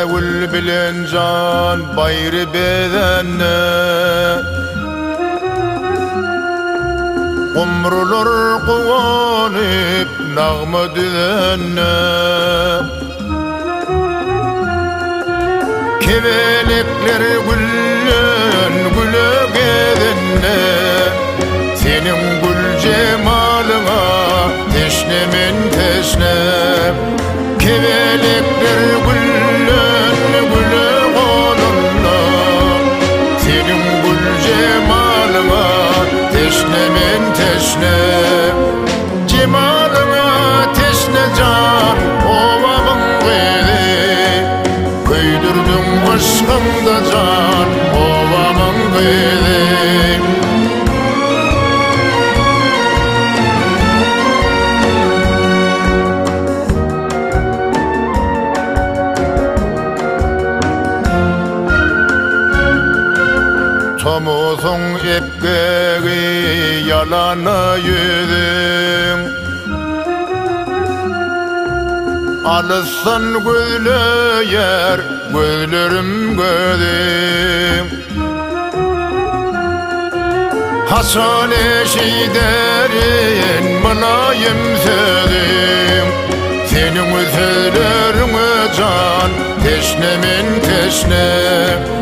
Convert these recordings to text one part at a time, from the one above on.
tevül bilen can bayrı bedenne umrular kuvanıp nağma düzenne kevelekler güllen güle gedenne senin gül cemalına teşnemin teşne kevelekler güllen güle olunna senin gül cemalına teşnemin teşne cemalına teşne can ovamın gıydı köydürdün aşkımda can ovamın gıydı Tomuzun epkeri yalana yüzün alırsan gözlüyer gözlerim gözüm Hasan eşiderin mülayim sözüm senin sözlerine can teşnemin teşne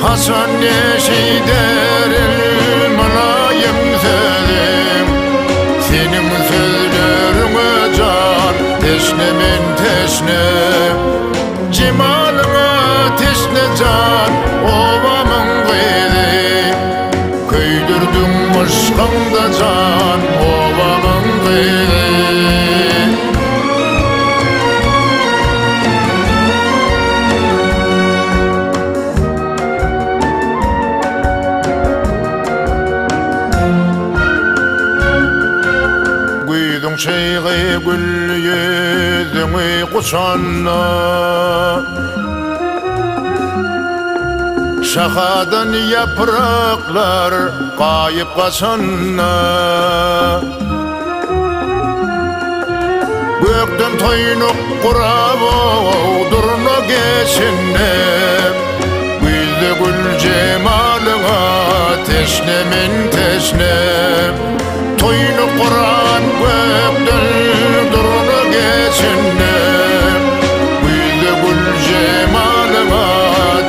Hasan eşiderin mülayim sözüm senin sözlerine can teşnemin teşne cemalına teşne can ovamın gıydı köydürdün aşkımda can ovamın gıydı Şeyhi gül yüzünü kuşanna şahadan yapraklar kayıp kaçanna gökten toynuk kuravo durna geçinne güzde gül cemalına teşnemin teşne toynuk kuran gökten durna geçinne güzde gül cemalına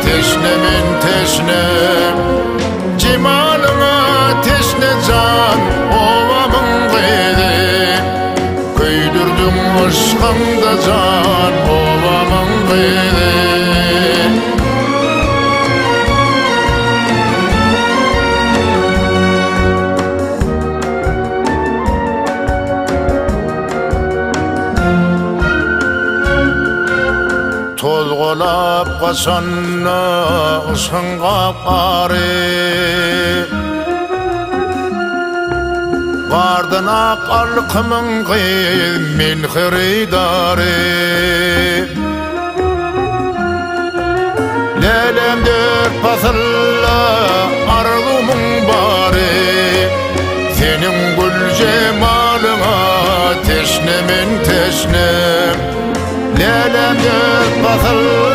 teşnemin teşne cemalına teşne can ovamın gıydı köydürdüm aşkımda can ovamın gıydı Tozgolap kasanna ısıngap ağrı Vardan akal kımın kıyım min hıridarı Lelem dört pasılla arzumun bari Senin gül cemalına teşnemin teşne Lelem dört pasılla